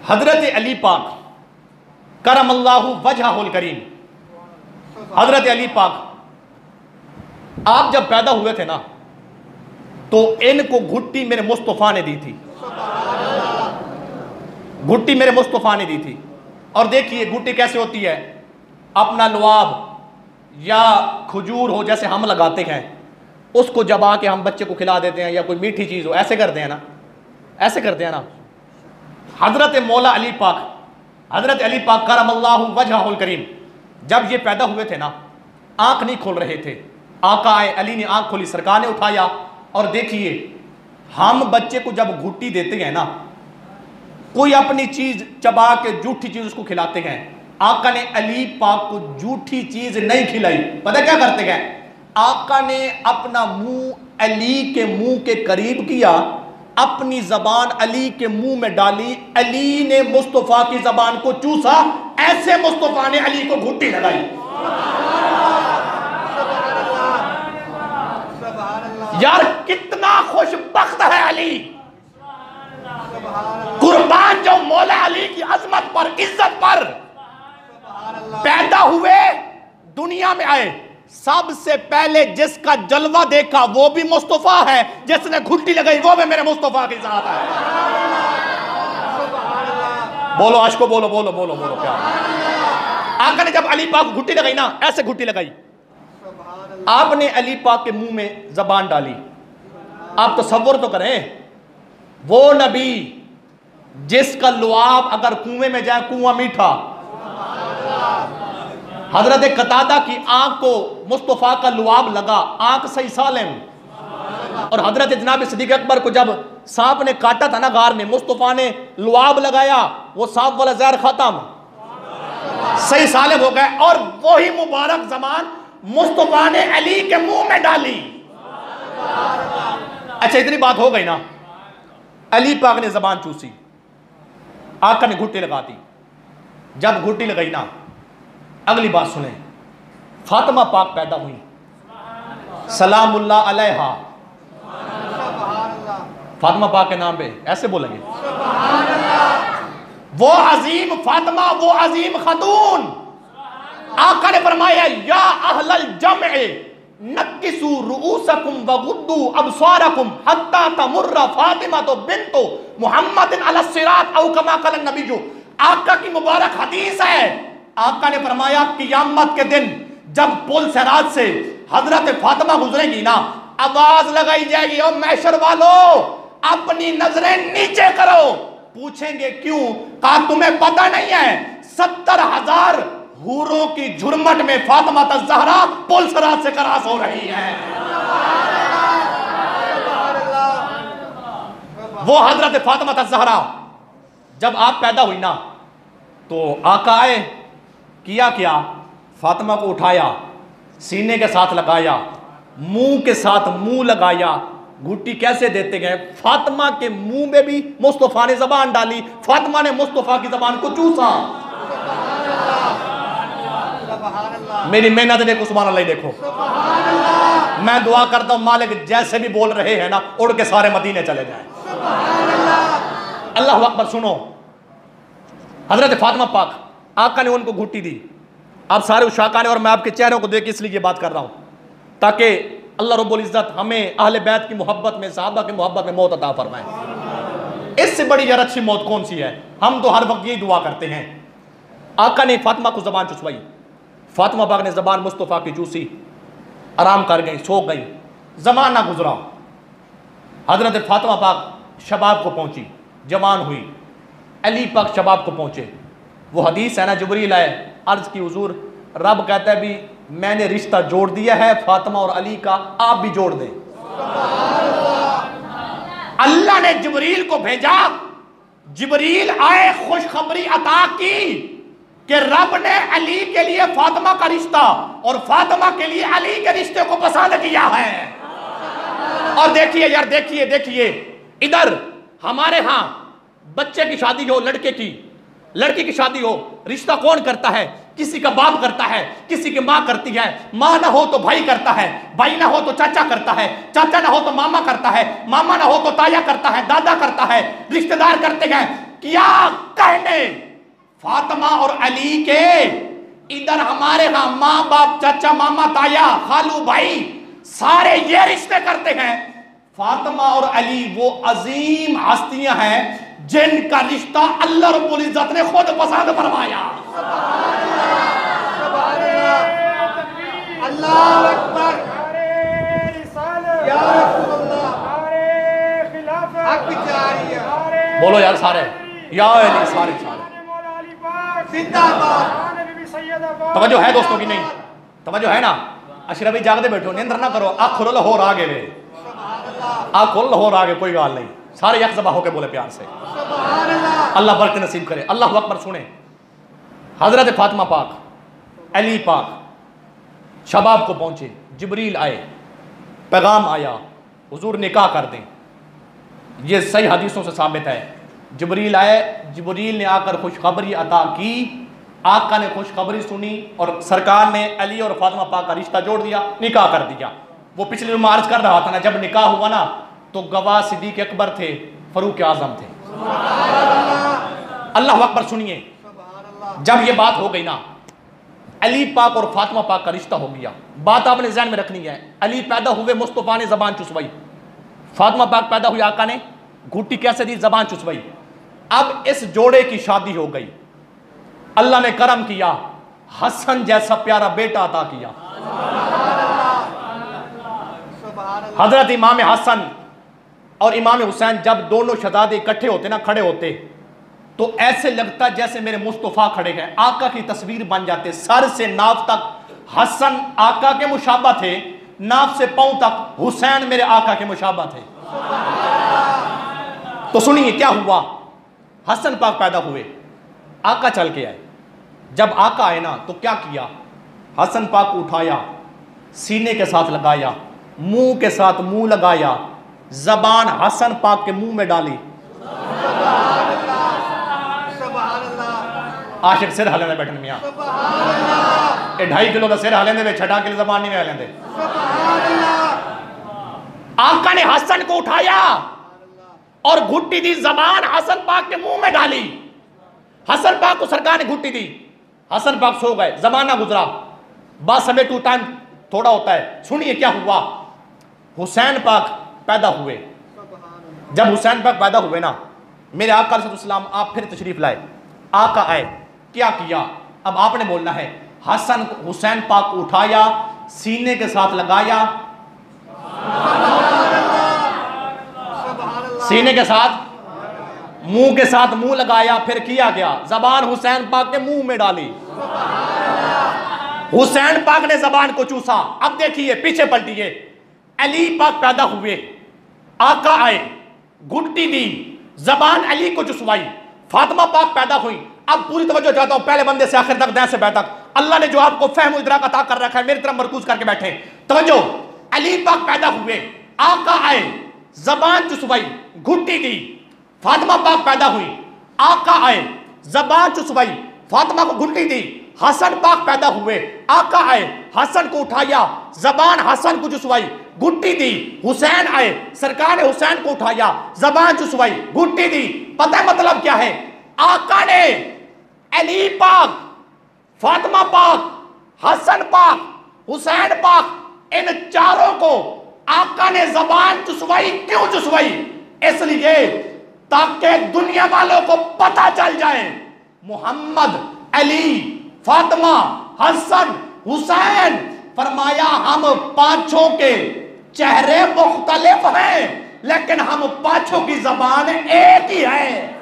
हजरत अली पाक करमल्लाहु वजहुल करीम, हजरत अली पाक आप जब पैदा हुए थे ना तो इनको घुट्टी मेरे मुस्तफ़ा ने दी थी, घुट्टी मेरे मुस्तफ़ा ने दी थी। और देखिए घुट्टी कैसे होती है, अपना लुआब या खजूर हो जैसे हम लगाते हैं उसको जबा के हम बच्चे को खिला देते हैं, या कोई मीठी चीज़ हो ऐसे करते हैं ना, ऐसे करते हैं ना। हजरत मौला अली पाक, हजरत अली पाक करमल्लाहु वजहुल करीम जब ये पैदा हुए थे ना आंख नहीं खोल रहे थे, आका आए अली ने आंख खोली, सरकार ने उठाया। और देखिए हम बच्चे को जब घुट्टी देते हैं ना, कोई अपनी चीज चबा के झूठी चीज उसको खिलाते हैं, आका ने अली पाक को झूठी चीज नहीं खिलाई। पता क्या करते हैं, आका ने अपना मुंह अली के मुंह के करीब किया, अपनी जबान अली के मुंह में डाली, अली ने मुस्तफा की जबान को चूसा, ऐसे मुस्तफा ने अली को घुट्टी लगाई। यार कितना खुशबख्त है अली, कुर्बान जो मौला अली की अजमत पर, इज्जत पर पैदा हुए, दुनिया में आए। सबसे पहले जिसका जलवा देखा वो भी मुस्तफा है, जिसने घुट्टी लगाई वो भी मेरे मुस्तफा के साथ है। बोलो आशको, बोलो बोलो बोलो बोलो क्या। आका ने जब अली पाक को घुट्टी लगाई ना, ऐसे घुट्टी लगाई, आपने अली पाक के मुंह में जबान डाली। आप तसव्वुर तो करें, वो नबी जिसका लुआब अगर कुएं में जाए कुआं मीठा, हजरत कतादा की आंख को मुस्तफा का लुआब लगा, आंख सही सालिम। और हजरत जनाब सिद्दीक अकबर को जब सांप ने काटा था ना गार में, मुस्तफा ने लुआब लगाया, वो सांप वाला जहर खत्म, सही सालिम हो गए। और वही मुबारक जबान मुस्तफा ने अली के मुंह में डाली। अच्छा इतनी बात हो गई ना, अली पाक ने जबान चूसी, आका ने घुट्टी लगा दी। जब घुट्टी लगाई ना, अगली बात सुने, फातिमा पाक पैदा हुई, सलामुल्लाह अलैहा, फातिमा पाक के नाम पे ऐसे बोलेंगे, वो अजीम फातिमा, वो अजीम खातून। आका ने फरमाया या अहलल जमए नक्किसू रुऊसकुम वगुद्दू अबसारकुम हत्ता तमुर्रा फातिमा तो बिन्तो मुहम्मदिन अला सिरात औ कमा कल नबीजो। आका की मुबारक हदीस है, आका ने फरमाया कियामत के दिन जब पुल सिरात से हजरत फातिमा गुजरेगी ना, आवाज लगाई जाएगी, ओ मैशर वालों अपनी नजरें नीचे करो। पूछेंगे क्यों? कहा तुम्हें पता नहीं है 70,000 हूरों की झुरमट में फातिमा ज़हरा पुल सिरात से क्रॉस हो रही है। वो हजरत फातिमा ज़हरा जब आप पैदा हुई ना, तो आका आए, किया क्या, फातिमा को उठाया, सीने के साथ लगाया, मुंह के साथ मुंह लगाया। घुट्टी कैसे देते गए, फातिमा के मुंह में भी मुस्तफा ने जबान डाली, फातिमा ने मुस्तफा की जबान को चूसा। मेरी मेहनत देखो, सुभान अल्लाह देखो। मैं दुआ करता हूं मालिक जैसे भी बोल रहे हैं ना, उड़ के सारे मदीने चले जाएं। अल्लाह अकबर। सुनो, हजरत फातिमा पाक, आका ने उनको घुट्टी दी। आप सारे उशाका ने, और मैं आपके चेहरों को देख के इसलिए ये बात कर रहा हूं ताकि अल्लाह रब्बुल इज्जत हमें अहले बैत की मोहब्बत में, सहाबा की मोहब्बत में मौत अता फरमाए। इससे बड़ी यार अच्छी मौत कौन सी है? हम तो हर वक्त यही दुआ करते हैं। आका ने फातिमा को जबान चुसवाई, फातिमा पाक ने जबान मुस्तफ़ा की चूसी, आराम कर गई, सो गई। जमाना गुजरा, हजरत फातिमा पाक शबाब को पहुंची, जवान हुई। अली पाक शबाब को पहुंचे। वो हदीस है ना, जिब्रील आए, अर्ज की हुजूर रब कहता है भी मैंने रिश्ता जोड़ दिया है फातिमा और अली का, आप भी जोड़ दें। अल्लाह ने जिब्रील को भेजा, जिब्रील आए, खुशखबरी अता की कि रब ने अली के लिए फातिमा का रिश्ता और फातिमा के लिए अली के रिश्ते को पसंद किया है। और देखिए यार, देखिए देखिए, इधर हमारे यहां बच्चे की शादी हो, लड़की की शादी हो, रिश्ता कौन करता है? किसी का बाप करता है, किसी की माँ करती है, माँ ना हो तो भाई करता है, भाई ना हो तो चाचा करता है, चाचा ना हो तो मामा करता है, मामा ना हो तो ताया करता है, दादा करता है, रिश्तेदार करते हैं। क्या कहने फातिमा और अली के। इधर हमारे यहाँ माँ बाप, चाचा, मामा, ताया, खालू, भाई सारे ये रिश्ते करते हैं। फातिमा और अली वो अजीम हस्तियां हैं जिनका रिश्ता अल्लाह रब्बुल इज्जत ने खुद पसंद फरमाया। अल्लाह अकबर। बोलो यार सारे, या अली सारे सारे। तवज्जो है दोस्तों की नहीं? तवज्जो है ना? अशरफी जागते बैठो, निंद्र ना करो, आँख खोलो लाहौर आगे वे, आँख खोलो लाहौर आगे, कोई गाल नहीं। सारे एक ज़बा होके बोले प्यार से, अल्लाह बरकत नसीब करे। अल्लाह अकबर। सुने, हजरत फातिमा पाक, अली पाक शबाब को पहुंचे, जिब्रील आए, पैगाम आया, हुजूर निकाह कर दें। ये सही हदीसों से साबित है। जिब्रील आए, जिब्रील ने आकर खुशखबरी अता की, आका ने खुशखबरी सुनी और सरकार ने अली और फातिमा पाक का रिश्ता जोड़ दिया, निकाह कर दिया। वो पिछले रूम में अर्ज कर रहा था ना, जब निकाह हुआ ना तो गवाह सिद्दीक अकबर थे, फरूक आजम थे। अल्लाह अकबर। सुनिए, जब ये बात हो गई ना, अली पाक और फातिमा पाक का रिश्ता हो गया। बात आपने ज़हन में रखनी है, अली पैदा हुए, मुस्तफ़ा ने ज़बान चुसवाई। फातिमा पाक पैदा हुई, आका ने घुट्टी कैसे दी, ज़बान चुसवाई। अब इस जोड़े की शादी हो गई, अल्लाह ने करम किया, हसन जैसा प्यारा बेटा अता किया। हजरत इमाम हसन और इमाम हुसैन जब दोनों शहजादे इकट्ठे होते ना, खड़े होते, तो ऐसे लगता जैसे मेरे मुस्तफ़ा खड़े हैं, आका की तस्वीर बन जाते। सर से नाव तक हसन आका के मुशाबा थे, नाव से पांव तक हुसैन मेरे आका के मुशाबा थे। तो सुनिए क्या हुआ, हसन पाक पैदा हुए, आका चल के आए। जब आका आए ना तो क्या किया, हसन पाक को उठाया, सीने के साथ लगाया, मुंह के साथ मुंह लगाया, जबान हसन पाक के मुंह में डाली। आशिक सिर हलेंदे बैठन मियां, 2.5 किलो का सिर हलेंदे वे, 6 किलो जबान नहीं हलेंदे। आका ने हसन को उठाया और घुट्टी दी, जबान हसन पाक के मुंह में डाली। हसन पाक को सरकार ने घुट्टी दी, हसन पाक सो गए, जमाना गुजरा, बस समय टू टाइम थोड़ा होता है। सुनिए क्या हुआ, हुसैन पाक पैदा हुए। जब हुसैन पाक पैदा हुए ना, मेरे आका अलैहिस्सलाम आप फिर तशरीफ लाए, आका आए, क्या किया, अब आपने बोलना है। हसन हुसैन पाक को उठाया, सीने के साथ लगाया, सीने के साथ मुंह के साथ मुंह लगाया, फिर किया क्या, जबान हुसैन पाक के मुंह में डाली। हुसैन पाक ने जबान को चूसा। अब देखिए पीछे पलटिए, अली पाक पैदा हुए, आका आए, घुट्टी दी, जबान अली को चुसवाई, फातिमा पाक पैदा हुई। अब पूरी तवज्जो चाहता हूं, पहले बंदे से आखिर तक, दाएं से बाएं तक। अल्लाह ने जो आपको फहम इदराक अता कर रखा है, मेरी तरफ मरकूज करके बैठे। तवज्जो, अली पाक पैदा हुए, आका आए, जबान चुसवाई, घुट्टी दी, फातिमा पाक पैदा हुई, आका आए, जबान चुसवाई, फातिमा को घुट्टी दी। हसन पाक पैदा हुए, आका आए, हसन को उठाया, जबान हसन को चुसवाई, घुट्टी दी। हुसैन आए, सरकार ने हुसैन को उठाया, जबान चुसवाई, घुट्टी दी। पता है मतलब क्या है, आका ने अली पाक, फातिमा पाक, हसन पाक, हुसैन पाक, इन चारों को आका ने जबान चुसवाई। क्यों चुसवाई? इसलिए ताकि दुनिया वालों को पता चल जाए मोहम्मद, अली, फातिमा, हसन, हुसैन, फरमाया हम पांचों के चेहरे मुख्तलिफ हैं, लेकिन हम पांचों की जबान एक ही है।